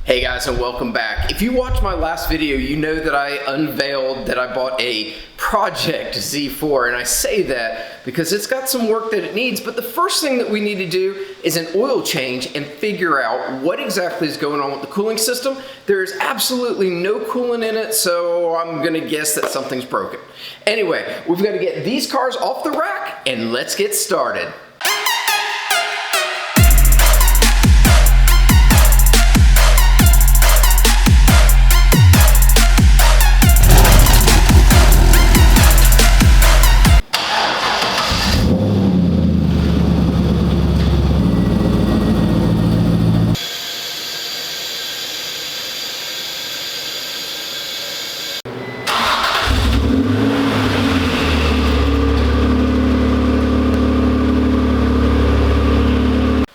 Hey guys, and welcome back. If you watched my last video, you know that I unveiled that I bought a Project Z4, and I say that because it's got some work that it needs, but the first thing that we need to do is an oil change and figure out what exactly is going on with the cooling system. There's absolutely no coolant in it, so I'm gonna guess that something's broken. Anyway, we've got to get these cars off the rack, and let's get started.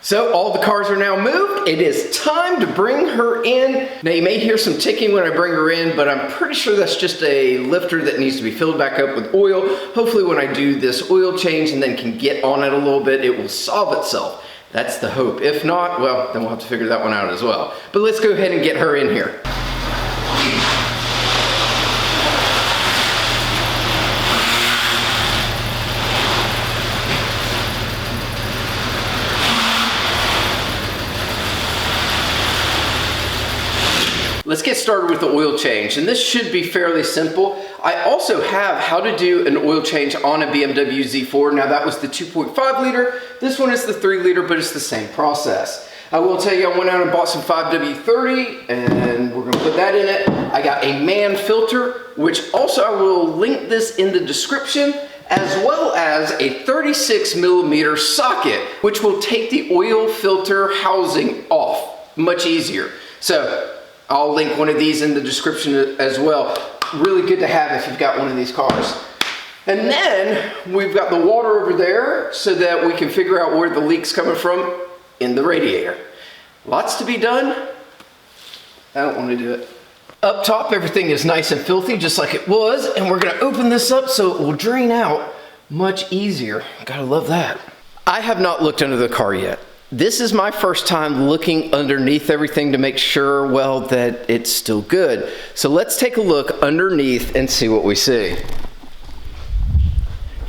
So all the cars are now moved. It is time to bring her in. Now you may hear some ticking when I bring her in, but I'm pretty sure that's just a lifter that needs to be filled back up with oil. Hopefully when I do this oil change and then can get on it a little bit, it will solve itself. That's the hope. If not, well, then we'll have to figure that one out as well. But let's go ahead and get her in here. Let's get started with the oil change, and this should be fairly simple. I also have how to do an oil change on a BMW Z4. Now that was the 2.5 liter, this one is the 3 liter, but it's the same process. I will tell you, I went out and bought some 5W30, and we're gonna put that in it. I got a Mann filter, which also I will link this in the description, as well as a 36mm socket, which will take the oil filter housing off much easier. So I'll link one of these in the description as well. Really good to have if you've got one of these cars. And then we've got the water over there so that we can figure out where the leak's coming from in the radiator. Lots to be done. I don't want to do it. Up top, everything is nice and filthy, just like it was. And we're gonna open this up so it will drain out much easier. Gotta love that. I have not looked under the car yet. This is my first time looking underneath everything to make sure, well, that it's still good. So let's take a look underneath and see what we see.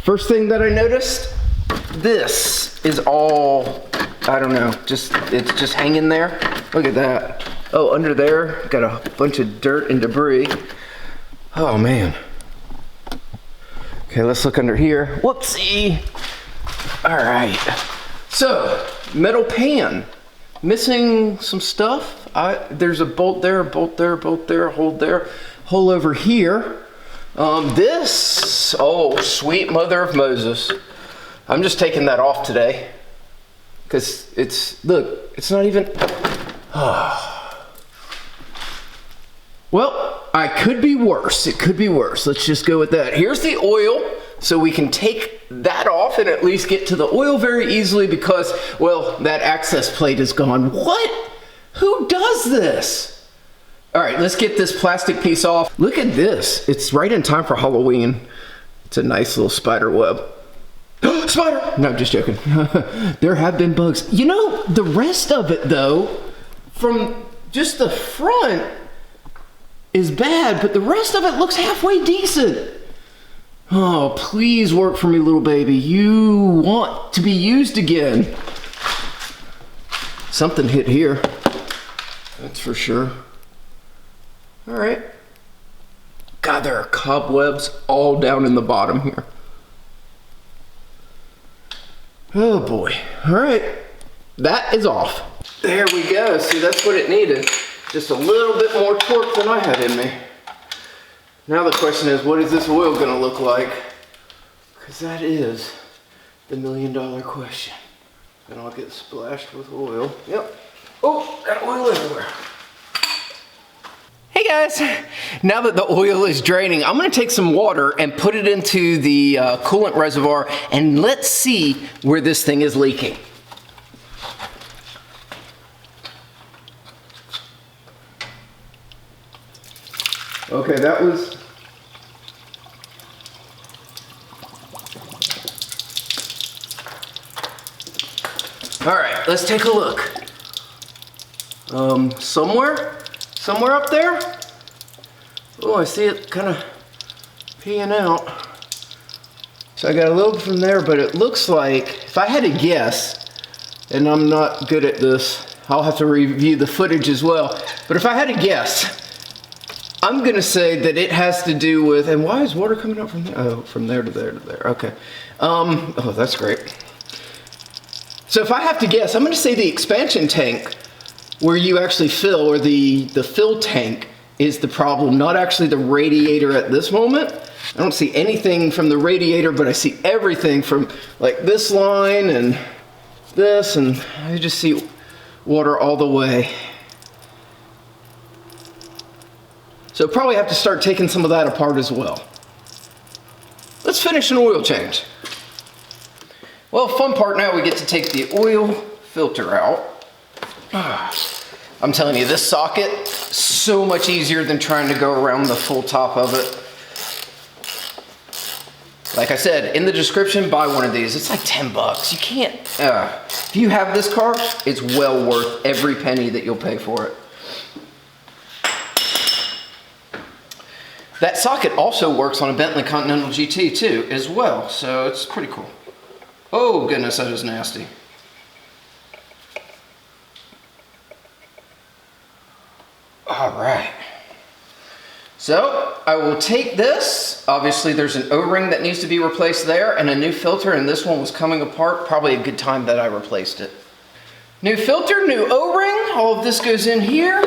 First thing that I noticed, this is all, I don't know, it's just hanging there. Look at that. Oh, under there, got a bunch of dirt and debris. Oh man. Okay, let's look under here. Whoopsie. All right. So, metal pan, missing some stuff. There's a bolt there, bolt there, bolt there, hole over here. This, oh, sweet mother of Moses. I'm just taking that off today because look, it's not even, well, I could be worse. It could be worse. Let's just go with that. Here's the oil. So we can take that off and at least get to the oil very easily because, well, that access plate is gone. What? Who does this? All right, let's get this plastic piece off. Look at this. It's right in time for Halloween. It's a nice little spider web. Spider! No, just joking. There have been bugs. You know, the rest of it though, from just the front is bad, but the rest of it looks halfway decent. Oh, please work for me, little baby. You want to be used again. Something hit here. That's for sure. All right. God, there are cobwebs all down in the bottom here. Oh boy. All right. That is off. There we go. See, that's what it needed. Just a little bit more torque than I had in me. Now the question is, what is this oil gonna look like? Because that is the $1,000,000 question. And I'll get splashed with oil. Yep. Oh, got oil everywhere. Hey guys, now that the oil is draining, I'm gonna take some water and put it into the coolant reservoir and let's see where this thing is leaking. Okay, that was All right, let's take a look. Somewhere up there. Oh, I see it kind of peeing out. So I got a little from there, but it looks like, if I had to guess, and I'm not good at this, I'll have to review the footage as well, but if I had to guess, I'm gonna say that it has to do with, and why is water coming out from there? Oh, from there to there to there, okay. Oh, that's great. So if I have to guess, I'm gonna say the expansion tank where you actually fill, or the fill tank is the problem, not actually the radiator at this moment. I don't see anything from the radiator, but I see everything from like this line and this, and I just see water all the way. So probably have to start taking some of that apart as well. Let's finish an oil change. Well, fun part now, we get to take the oil filter out. I'm telling you, this socket, so much easier than trying to go around the full top of it. Like I said, in the description, buy one of these. It's like 10 bucks. You can't, if you have this car, it's well worth every penny that you'll pay for it. That socket also works on a Bentley Continental GT too, as well. So it's pretty cool. Oh goodness, that is nasty. All right. So I will take this. Obviously there's an O-ring that needs to be replaced there and a new filter, and this one was coming apart. Probably a good time that I replaced it. New filter, new O-ring. All of this goes in here.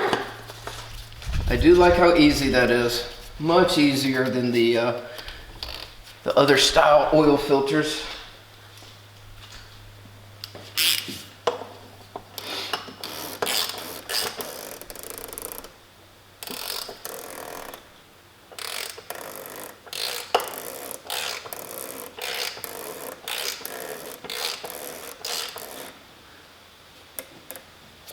I do like how easy that is. Much easier than the other style oil filters.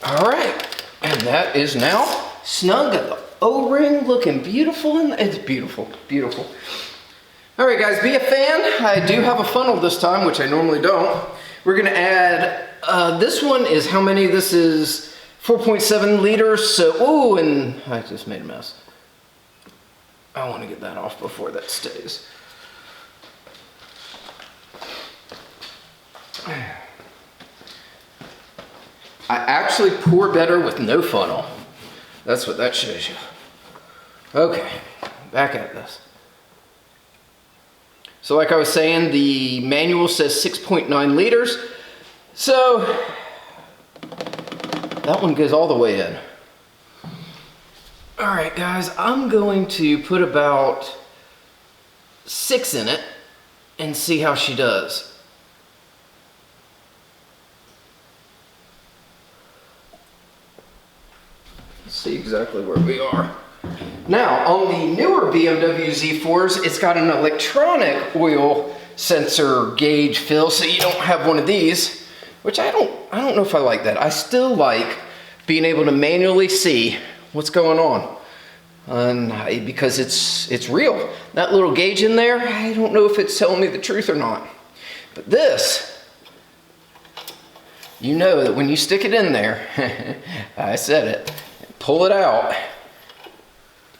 All right, and that is now snug. Got the O-ring looking beautiful, and it's beautiful, beautiful. All right, guys, be a fan. I do have a funnel this time, which I normally don't. We're gonna add, this one is how many? This is 4.7 liters, so, oh, and I just made a mess. I wanna get that off before that stays. I actually pour better with no funnel. That's what that shows you. Okay, back at this. So like I was saying, the manual says 6.9 liters. So that one goes all the way in. All right, guys, I'm going to put about 6 in it and see how she does. See exactly where we are. Now, on the newer BMW Z4s, it's got an electronic oil sensor gauge fill, so you don't have one of these, which I don't know if I like that. I still like being able to manually see what's going on, and because it's real. That little gauge in there, I don't know if it's telling me the truth or not. But this, you know that when you stick it in there, I said it, pull it out,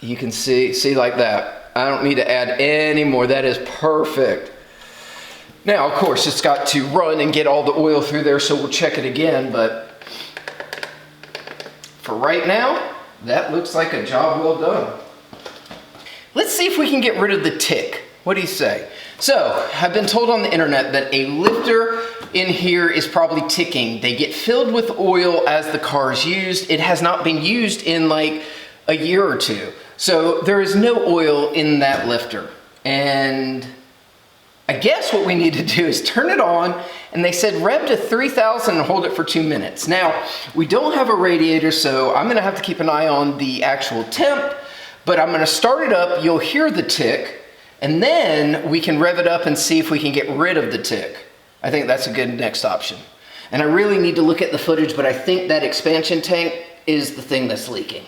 you can see like that. I don't need to add any more. That is perfect. Now, of course, it's got to run and get all the oil through there, so we'll check it again, but for right now, that looks like a job well done. Let's see if we can get rid of the tick. What do you say? So, I've been told on the internet that a lifter in here is probably ticking. They get filled with oil as the car is used. It has not been used in like a year or two. So there is no oil in that lifter. And I guess what we need to do is turn it on, and they said rev to 3,000 and hold it for 2 minutes. Now, we don't have a radiator, so I'm gonna have to keep an eye on the actual temp, but I'm gonna start it up, you'll hear the tick, and then we can rev it up and see if we can get rid of the tick. I think that's a good next option. And I really need to look at the footage, but I think that expansion tank is the thing that's leaking.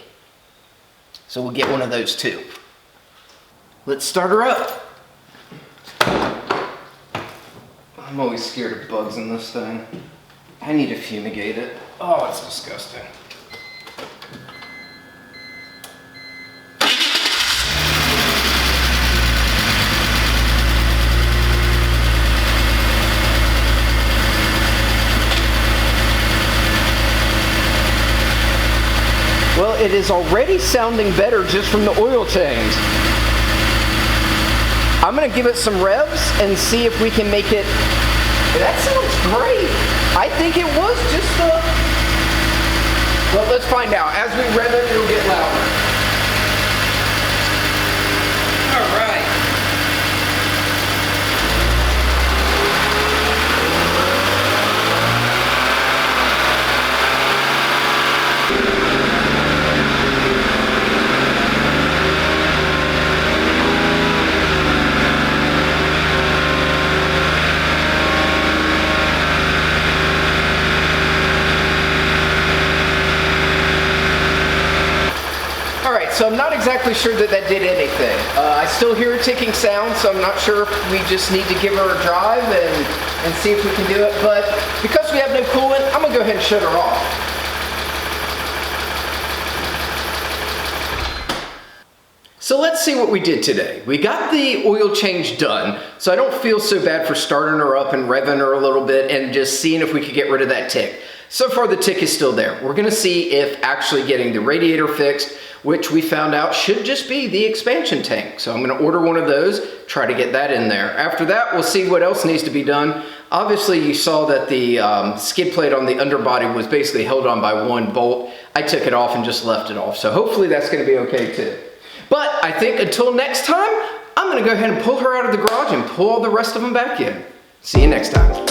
So we'll get one of those too. Let's start her up. I'm always scared of bugs in this thing. I need to fumigate it. Oh, it's disgusting. Well, it is already sounding better just from the oil change. I'm gonna give it some revs and see if we can make it. That sounds great. I think it was just well, let's find out. As we rev it, it'll get louder. All right. So I'm not exactly sure that did anything. I still hear a ticking sound, so I'm not sure if we just need to give her a drive and see if we can do it. But because we have no coolant, I'm gonna go ahead and shut her off. So let's see what we did today. We got the oil change done, so I don't feel so bad for starting her up and revving her a little bit and just seeing if we could get rid of that tick. So far the tick is still there. We're gonna see if actually getting the radiator fixed, which we found out should just be the expansion tank. So I'm gonna order one of those, try to get that in there. After that, we'll see what else needs to be done. Obviously, you saw that the skid plate on the underbody was basically held on by one bolt. I took it off and just left it off. So hopefully that's gonna be okay too. But I think until next time, I'm gonna go ahead and pull her out of the garage and pull all the rest of them back in. See you next time.